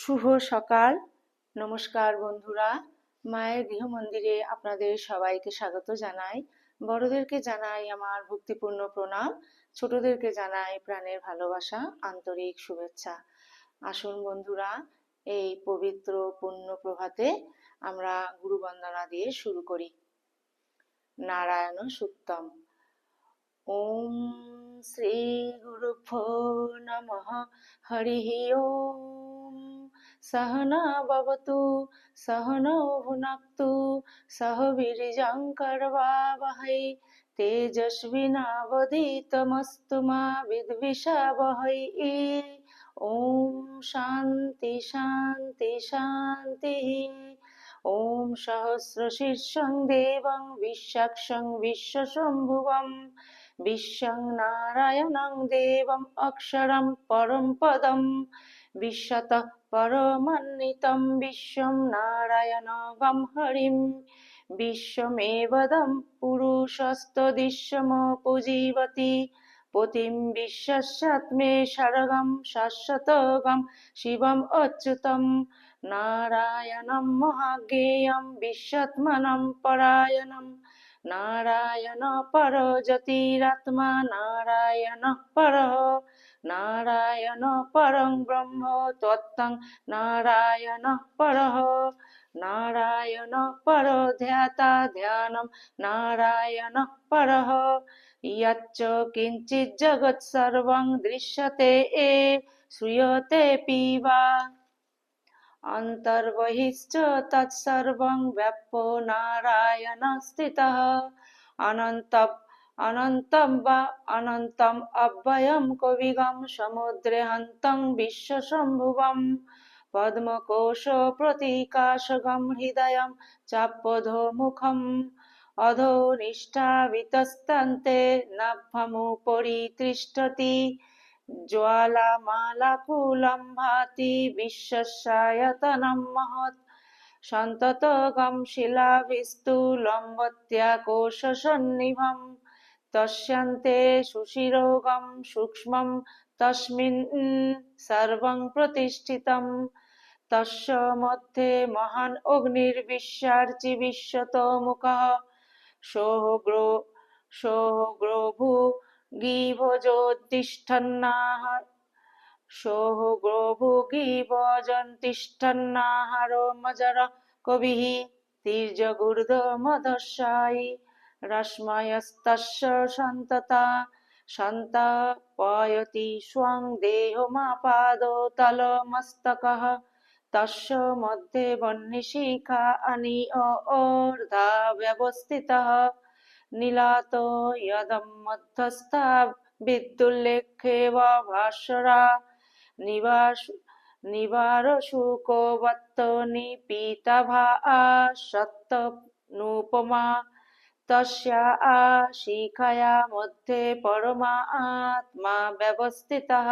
শুভ সকাল। নমস্কার বন্ধুরা। মায়ের গৃহমন্দিরে আপনাদের সবাইকে স্বাগত জানাই। বড়দেরকে জানাই আমার ভক্তিপূর্ণ প্রণাম, ছোটদেরকে জানাই প্রাণের ভালোবাসা, আন্তরিক শুভেচ্ছা। আসুন বন্ধুরা, এই পবিত্র পুণ্য প্রভাতে আমরা গুরু বন্দনা দিয়ে শুরু করি। নারায়ণ সুক্তম। ওম শ্রী গুরুভ্যো নমঃ। হরিঃ ওম। सहना भवतु सहनौ भुनक्तु सह वीर्यं करवावहै तेजस्विनावधीतमस्तु मा विद्विषावहै। ओम शांति शांति शांतिः। ओम सहस्रशीर्षं देवं विश्वक्षं विश्वशम्भुवं विश्वं नारायणं देवम् अक्षरं परं पदं विश्वतः परमन्वितं विश्वं नारायणगं हरिं विश्वमेवदं पुरुषस्तदिश्यमपूजीवति पतिं विश्वस्यात्मे शरगं शाश्वतगं शिवम् अच्युतं नारायणं महाज्ञेयं विश्वात्मनं परायणं नारायण परो ज्योतिरात्मा नारायण परः नारायण परं ब्रह्म तत्त्वं नारायण परः नारायण परो ध्याता ध्यानं नारायण परः यच्च किञ्चित् जगत् सर्वं दृश्यते श्रूयतेऽपि वा अन्तर्बहिश्च तत्सर्वं व्याप्तो नारायण स्थितः अनन्तं वा अनन्तम् अव्ययं कविगं समुद्रेऽन्तं विश्वशम्भुवं पद्मकोशप्रतीकाशगं हृदयं चाप्पधोमुखम् अधोनिष्ठावितस्तान्ते नाभमुपरि तिष्ठति ज्वालामालाकुलं भाति विश्वस्यायतनं महत् सन्ततगं शिलाविस्तूलम्बत्याकोशसन्निभं तस्यान्ते सुशिरोगं सूक्ष्मं तस्मिन् सर्वं प्रतिष्ठितं तस्य मध्ये महान् अग्निर्विश्वार्चि विश्वतोमुखः सोऽग्रो सोऽग्रोभुगिवोजन्तिष्ठन्नाहारो मजर कविः तीर्यगुर्धमधस्यायि रश्मयस्तस्य सन्तता सन्तापयति स्वं देहमापादो तलमस्तकः तस्य मध्ये वह्निशिखा अनिर्धा व्यवस्थितः नीलातो यदं मध्यस्था विद्युल्लेखेव भास्वरा निवारशुको वत्तो निपीतभासत्तनुपमा तस्या शिखया मध्ये परमात्मा व्यवस्थितः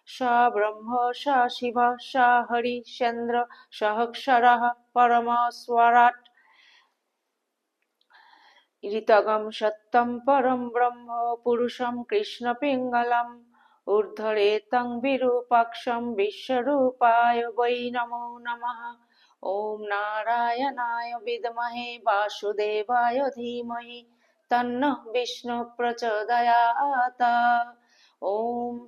स ब्रह्म स शिवः स हरिश्चन्द्र सहक्षरः परमेश्वरात् ऋतगं सत्यं परं ब्रह्म पुरुषं कृष्णपिङ्गलम् ऊर्ध्वरेतं विरूपाक्षं विश्वरूपाय वै नमो नमः। ॐ नारायणाय विद्महे वासुदेवाय धीमहि तन्नः विष्णुः प्रचोदयात्। ॐ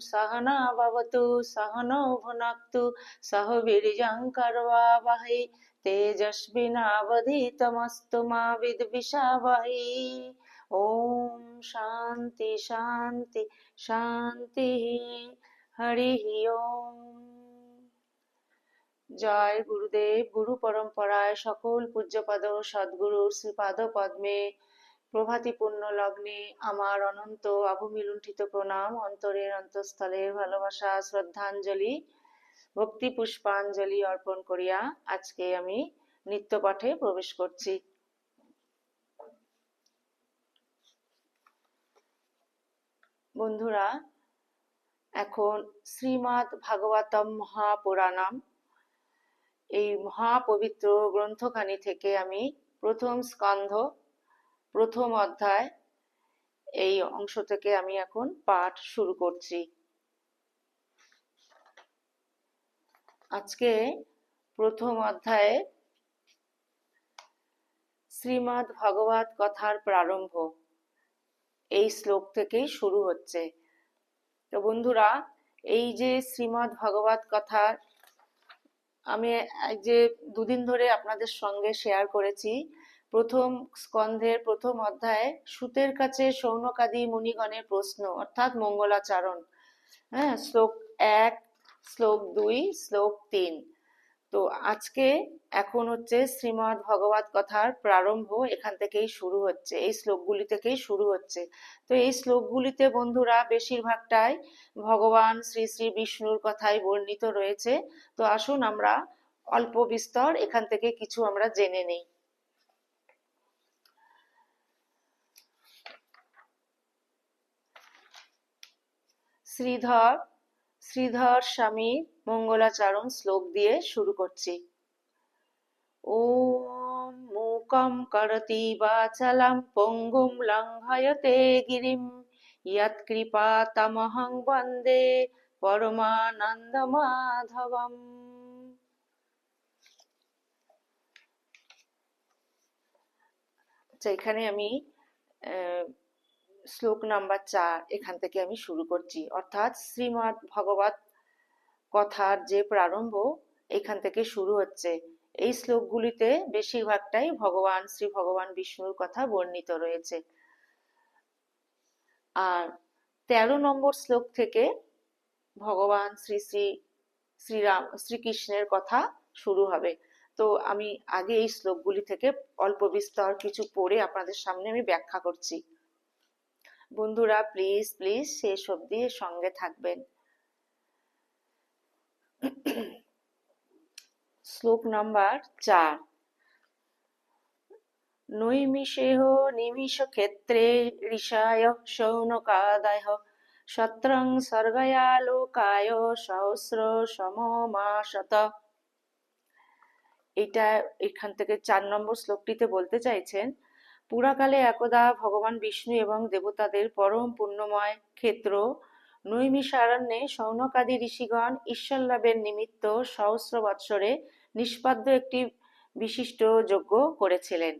सहना भवतु सहनौ भुनक्तु सह वीर्यं करवावहै तेजस्विनावधीतमस्तु मा विद्विषावहै। ओम शांति शांति शांति। हरिः ओम। জয় গুরুদেব। গুরু পরম্পরায় সকল পূজ্যপাদ সদ্গুরুর শ্রীপাদ পদ্মে প্রভাতী পুণ্য লগ্নে আমার অনন্ত অবমিলুণ্ঠিত প্রণাম, অন্তরের অন্তঃস্থলের ভালোবাসা শ্রদ্ধাঞ্জলি ভক্তি পুষ্পাঞ্জলি অর্পণ করিয়া আজকে আমি নিত্য পাঠে প্রবেশ করছি। বন্ধুরা, এখন শ্রীমদ্ ভাগবতম মহাপুরাণম এই মহাপবিত্র গ্রন্থখানি থেকে আমি প্রথম স্কন্ধ প্রথম অধ্যায় এই অংশ থেকে আমি এখন পাঠ শুরু করছি। আজকে প্রথম অধ্যায়ে শ্রীমদ্ ভগবত কথার প্রারম্ভ এই শ্লোক থেকেই শুরু হচ্ছে। তো বন্ধুরা, এই যে শ্রীমদ্ ভগবত কথার আমি যে দুদিন ধরে আপনাদের সঙ্গে শেয়ার করেছি, প্রথম স্কন্ধের প্রথম অধ্যায়ে সুতের কাছে শৌনকাদি মুনিগণের প্রশ্ন অর্থাৎ মঙ্গলাচরণ, হ্যাঁ, শ্লোক 1, শ্লোক 2, শ্লোক 3। তো আজকে এখন হচ্ছে শ্রীমদ্ ভগবত কথার প্রারম্ভ এখান থেকেই শুরু হচ্ছে, এই শ্লোকগুলি থেকেই শুরু হচ্ছে। তো এই শ্লোকগুলিতে বন্ধুরা বেশিরভাগটাই ভগবান শ্রী শ্রী বিষ্ণুর কথাই বর্ণিত রয়েছে। তো আসুন আমরা অল্প বিস্তর এখান থেকে কিছু আমরা জেনে নেই। শ্রীধর স্বামীর মঙ্গলাচরণ শ্লোক দিয়ে শুরু করছি। ওম মূকং করতি বাচালং পঙ্গুম লঙ্ঘয়তে গিরিম ইয়ৎকৃপাতমহং বন্দে পরমানন্দমাধবম। আচ্ছা, এখানে আমি শ্লোক নাম্বার 4 এখান থেকে আমি শুরু করছি, অর্থাৎ শ্রীমদ্ ভগবত কথার যে প্রারম্ভ এখান থেকে শুরু হচ্ছে। এই শ্লোকগুলিতে বেশিরভাগটাই শ্রী ভগবান বিষ্ণুর কথা বর্ণিত রয়েছে। আর 13 নম্বর শ্লোক থেকে ভগবান শ্রীকৃষ্ণের কথা শুরু হবে। তো আমি আগে এই শ্লোকগুলি থেকে অল্প বিস্তর কিছু পড়ে আপনাদের সামনে আমি ব্যাখ্যা করছি। বন্ধুরা প্লিজ প্লিজ শেষ অবধি সঙ্গে থাকবেন। শ্লোক নাম্বার 4। নৈমিষেহ নিমিষ ক্ষেত্রে ঋষায় শৌনকাদয় সত্রং স্বর্গয়া লোকায় সহস্র সমমাসত। এটা এখান থেকে 4 নম্বর শ্লোকটিতে বলতে চাইছেন, পুরাকালে একদা ভগবান বিষ্ণু এবং দেবতাদের পরম পুণ্যময় ক্ষেত্র নৈমিষারণ্যে শৌনকাদি ঋষিগণ ঈশ্বর লাভের নিমিত্ত সহস্র বৎসরে নিষ্পাদ্য একটি বিশিষ্ট যজ্ঞ করেছিলেন।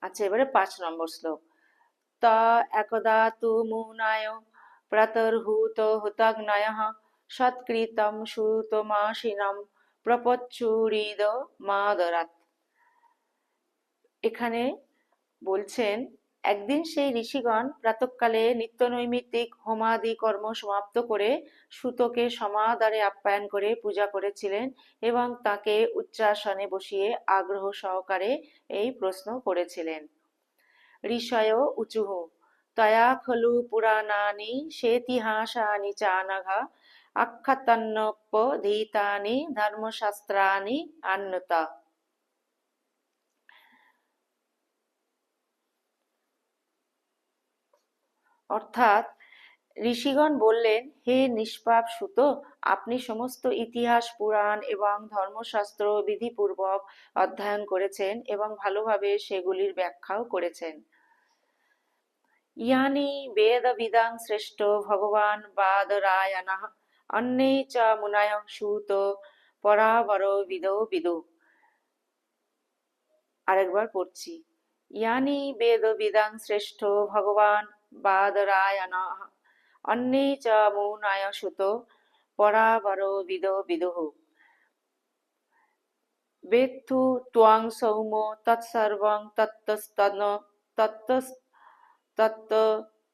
আচ্ছা, এবারে 5 নম্বর শ্লোক। তা একদা তু মুনায় প্রাতর্হুত হুতাগ্নয়ঃ সৎকৃতম সুতমাসিনম প্রপচ্ছুরিদ মাদরাত। এখানে বলছেন, একদিন সেই ঋষিগণ প্রাতঃকালে নিত্য নৈমিত্তিক হোমাদি কর্ম সমাপ্ত করে সুতকে সমাদরে আপ্যায়ন করে পূজা করেছিলেন এবং তাকে উচ্চাসনে বসিয়ে আগ্রহ সহকারে এই প্রশ্ন করেছিলেন। ঋষয় উচুঃ তয়া খলু পুরাণানি সেতিহাসানি চানঘা আখ্যাতন্যোপধীতানি ধর্মশাস্ত্রানি অন্যতা। অর্থাৎ ঋষিগণ বললেন, হে নিষ্পাপ সুত, আপনি সমস্ত ইতিহাস পুরাণ এবং ধর্মশাস্ত্র বিধিপূর্বক অধ্যয়ন করেছেন এবং ভালোভাবে সেগুলির ব্যাখ্যাও করেছেন। ইয়ানি বেদবিদাং শ্রেষ্ঠ ভগবান বাদরায়ণঃ অন্যে চ মুনয়ঃ সুত পরাবর বিদো বিদু। আরেকবার পড়ছি। ইয়ানি বেদবিদাং শ্রেষ্ঠ ভগবান বাদরায়ণঃ অন্যে চ মুনয়ঃ সুত পরাবর বিদো বিদুঃ। বেত্থু ত্বং সৌম তৎসর্বং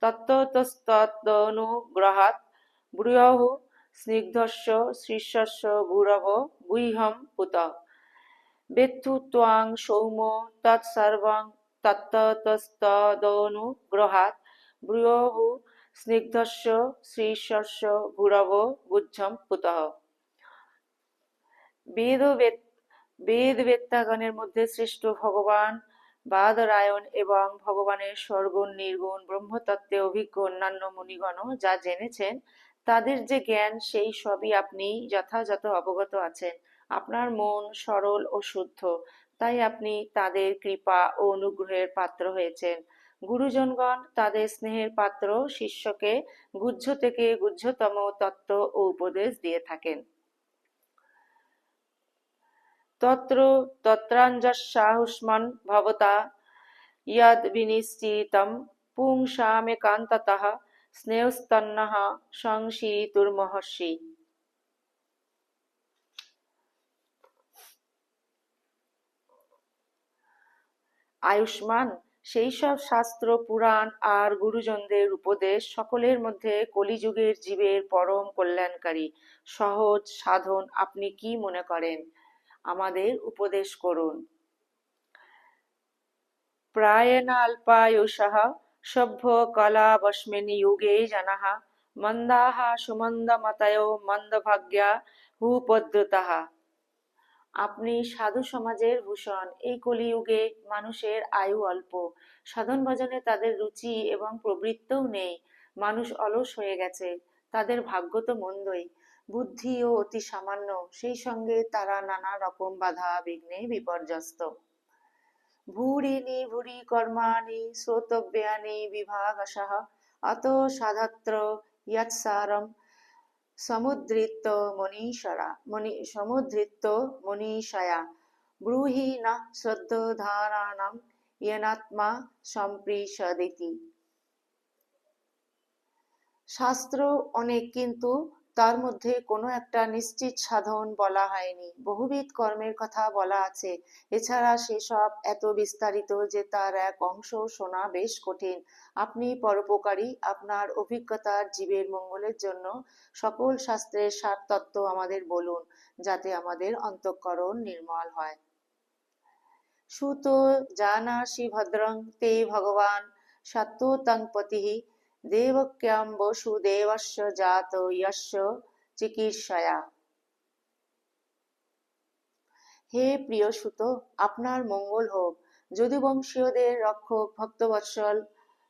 তত্তস্তদনুগ্রহাৎ ব্রূয়ঃ স্নিগ্ধস্য শিষ্যস্য গুরব গুহ্যং পুতঃ। বেত্থু ত্বং সৌম তৎসর্বং তত্তস্তদনুগ্রহাৎ ব্রূয়ঃ স্নিগ্ধস্য শিষ্যস্য গুরব গুহ্যং পুতঃ। বেদবেত্তাগণের মধ্যে শ্রেষ্ঠ ভগবান বাদরায়ণ এবং ভগবানের সগুণ নির্গুণ ব্রহ্মতত্ত্বে অভিজ্ঞ অন্যান্য মুনিগণও যা জেনেছেন, তাদের যে জ্ঞান সেই সবই আপনি যথাযথ অবগত আছেন। আপনার মন সরল ও শুদ্ধ, তাই আপনি তাদের কৃপা ও অনুগ্রহের পাত্র হয়েছেন। গুরুজনগণ তাদের স্নেহের পাত্র শিষ্যকে গুহ্য থেকে গুহ্যতম তত্ত্ব ও উপদেশ দিয়ে থাকেন। তত্র তত্রাঞ্জস্যাহুষ্মন ভবতা ইয়দ বিনিশ্চিতম পুংসামেকান্ততঃ স্নেহস্তন্নঃ সংশীতুর্মহর্ষি। আয়ুষ্মান, সেই সব শাস্ত্র পুরাণ আর গুরুজনদের উপদেশ সকলের মধ্যে কলিযুগের জীবের পরম কল্যাণকারী সহজ সাধন আপনি কি মনে করেন? আমাদের উপদেশ করুন। প্রায়েণ অল্পায়ুষঃ সভ্য কলাবস্মিন যুগে জনাঃ মন্দাঃ সুমন্দমতয়ো মন্দভাগ্যা হুপদ্রুতাঃ। আপনি সাধু সমাজের ভূষণ। এই কলিযুগে মানুষের আয়ু অল্প, সাধন ভজনে তাদের রুচি এবং প্রবৃত্তও নেই। মানুষ অলস হয়ে গেছে, তাদের ভাগ্য তো মন্দই, বুদ্ধিও অতি সামান্য, সেই সঙ্গে তারা নানা রকম বাধা বিঘ্নে বিপর্যস্ত। ভূরিনি ভূরি কর্মাণি শ্রোতব্যানি বিভাগশঃ অতো সাধাত্র ইয়ৎসারম সমুদ্ধৃত মনীষয়া ব্রূহি ন শ্রদ্ধধানানাম ইয়েনাত্মা সম্প্রসাদিতি। শাস্ত্র অনেক, কিন্তু তার মধ্যে কোনো একটা নিশ্চিত সাধন বলা হয়নি। বহুবিধ কর্মের কথা বলা আছে, এছাড়া সেসব এত বিস্তারিত যে তার এক অংশ শোনা বেশ কঠিন। আপনি পরোপকারী, আপনার অভিজ্ঞতার জীবের মঙ্গলের জন্য সকল শাস্ত্রের সার তত্ত্ব আমাদের বলুন, যাতে আমাদের অন্তঃকরণ নির্মল হয়। সুত জানাসি ভদ্রং তে ভগবান সত্যোতং পতিঃ দেবক্যাম বসুদেবস্য জাত যস্য চিকীর্ষয়া। হে প্রিয় সুত, আপনার মঙ্গল হোক। যদুবংশীয়দের রক্ষক ভক্তবৎসল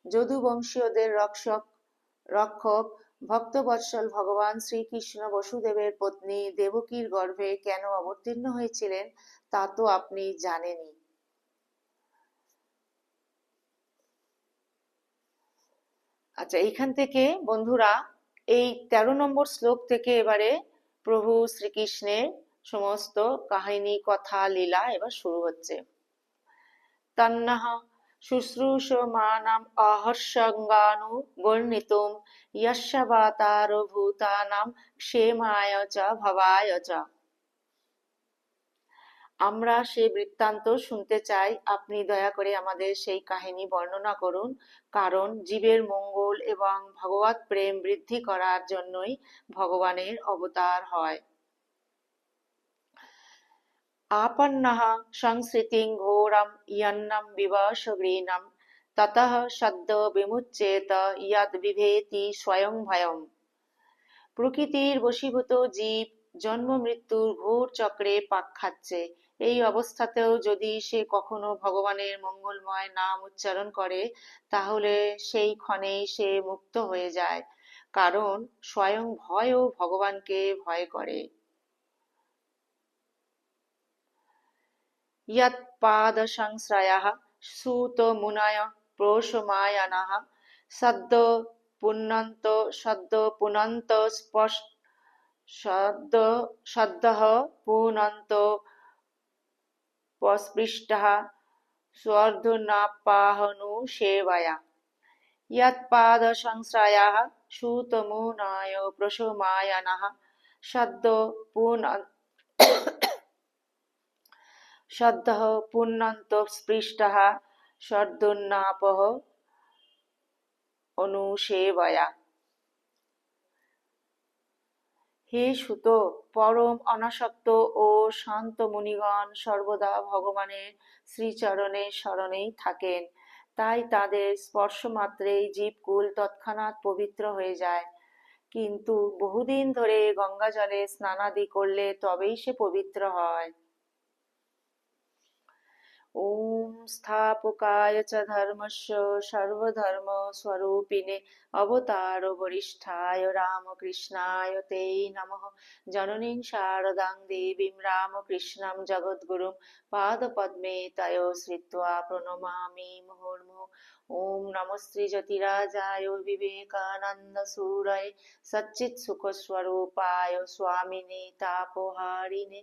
যদুবংশীয়দের রক্ষক ভক্তবৎসল ভগবান শ্রীকৃষ্ণ বসুদেবের পত্নী দেবকীর গর্ভে কেন অবতীর্ণ হয়েছিলেন তা তো আপনি জানেনই। আচ্ছা, এইখান থেকে বন্ধুরা এই 13 নম্বর শ্লোক থেকে এবারে প্রভু শ্রীকৃষ্ণের সমস্ত কাহিনী, কথা, লীলা এবার শুরু হচ্ছে। তন্নঃ শুশ্রূষমাণম অহর্ষঙ্গানুগর্ণিতুম যস্য বাতারো ভূতানাং ক্ষেমায় চ ভবায় চ। আমরা সেই বৃত্তান্ত শুনতে চাই, আপনি দয়া করে আমাদের সেই কাহিনী বর্ণনা করুন, কারণ জীবের মঙ্গল এবং ভগবৎ প্রেম বৃদ্ধি করার জন্যই ভগবানের অবতার হয়। আপন্নঃ সংসৃতিং ঘোরম ইয়ন্নম বিবশগ্রীণম ততঃ সদ্য বিমুচ্যেত ইয়দ বিভেতি স্বয়ং ভয়ম। প্রকৃতির বশীভূত জীব জন্ম মৃত্যুর ঘোর চক্রে পাক খাচ্ছে। এই অবস্থাতেও যদি সে কখনো ভগবানের মঙ্গলময় নাম উচ্চারণ করে, তাহলে সেই ক্ষণেই সে মুক্ত হয়ে যায়, কারণ স্বয়ং ভয়ও ভগবানকে ভয় করে। यत्पादसंश्रयः सूतमुनयः प्रोषमायणः सद्यः पुनन्तः स्वर्धुनापाहनुसेवया। यत्पादसंश्रयः सूतमुनयो प्रोषमायणः সদ্যঃ পুনন্তঃস্পৃষ্টः স্বর্ধুনাপः অনুসেবয়া। হে সুত, পরম অনাসক্ত ও শান্ত মুনিগণ সর্বদা ভগবানের শ্রীচরণের শরণেই থাকেন, তাই তাদের স্পর্শ মাত্রেই জীবকুল তৎক্ষণাৎ পবিত্র হয়ে যায়। কিন্তু বহুদিন ধরে গঙ্গা জলে স্নানাদি করলে তবেই সে পবিত্র হয়। ওম স্থাপকায় চ ধর্মস্য সর্বধর্মস্বরূপিণে অবতার বরিষ্ঠায় রামকৃষ্ণায় তে নমঃ। জননীং শারদাং দেবীং রামকৃষ্ণং জগদ্গুরুং পাদপদ্মে তয়ো শ্রিত্বা প্রণমামি মুহুর্মুহুঃ। ওম নমস্তে জ্যোতিরাজায় বিবেকানন্দ সুরয়ে সচ্চিৎ সুখস্বরূপায় স্বামিনে তাপহারিণে।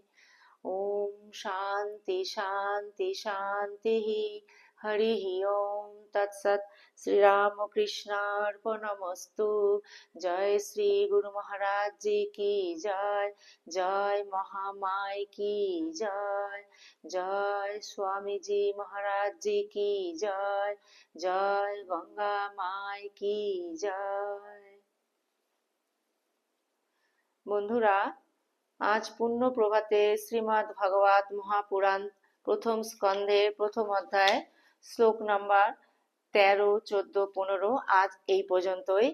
ওম শান্তি শান্তি শান্তি। হরি ওম তৎসৎ। শ্রীরামকৃষ্ণার্পণমস্তু। জয় শ্রী গুরু মহারাজ জি কি জয়। জয় মহামাই কি জয়। জয় স্বামীজি মহারাজ জি কি জয়। জয় গঙ্গা মাই কি জয়। বন্ধুরা, আজ পুণ্য প্রভাতে শ্রীমদ্ ভাগবত মহাপুরাণ প্রথম স্কন্ধের প্রথম অধ্যায় শ্লোক নাম্বার 13, 14, 15 আজ এই পর্যন্তই।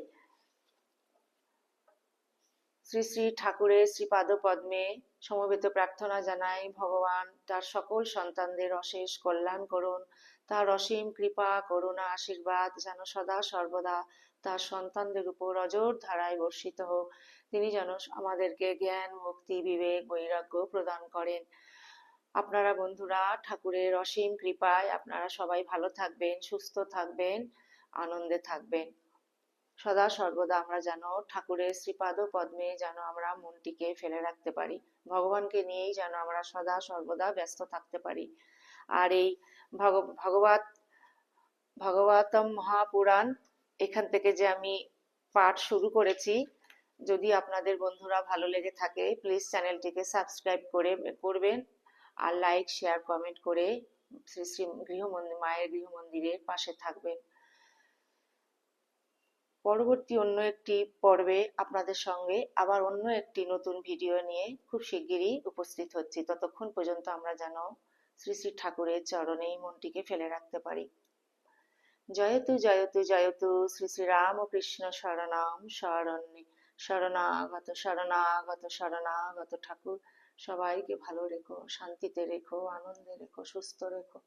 শ্রী শ্রী ঠাকুরের শ্রীপাদ পদ্মে সমবেত প্রার্থনা জানাই ভগবান তার সকল সন্তানদের অশেষ কল্যাণ করুন। তার অসীম কৃপা করুণা আশীর্বাদ যেন সদা সর্বদা তার সন্তানদের উপর অজর ধারায় বর্ষিত হোক। তিনি যেন আমাদেরকে জ্ঞান ভক্তি বিবেক বৈরাগ্য প্রদান করেন। আপনারা বন্ধুরা ঠাকুরের অসীম কৃপায় আপনারা সবাই ভালো থাকবেন, সুস্থ থাকবেন, আনন্দে থাকবেন। সদা সর্বদা আমরা যেন ঠাকুরের শ্রীপাদ পদ্মে যেন আমরা মনটিকে ফেলে রাখতে পারি, ভগবানকে নিয়েই যেন আমরা সদা সর্বদা ব্যস্ত থাকতে পারি। আর এই ভাগবতম মহাপুরাণ এখান থেকে যে আমি পাঠ শুরু করেছি, যদি আপনাদের বন্ধুরা ভালো লেগে থাকে প্লিজ চ্যানেলটিকে সাবস্ক্রাইব করবেন আর লাইক শেয়ার কমেন্ট করে শ্রী শ্রী মায়ের গৃহমন্দিরের পাশে থাকবেন। পরবর্তী অন্য একটি পর্বে আপনাদের সঙ্গে আবার অন্য একটি নতুন ভিডিও নিয়ে খুব শিগগিরই উপস্থিত হচ্ছি। ততক্ষণ পর্যন্ত আমরা যেন শ্রী শ্রী ঠাকুরের চরণেই মনটিকে ফেলে রাখতে পারি। জয়তু জয়তু জয়তু শ্রী শ্রী রামকৃষ্ণ শরণাম শরণ্যে। শরণাগত শরণাগত শরণাগত ঠাকুর সবাইকে ভালো রেখো, শান্তিতে রেখো, আনন্দে রেখো, সুস্থ রেখো।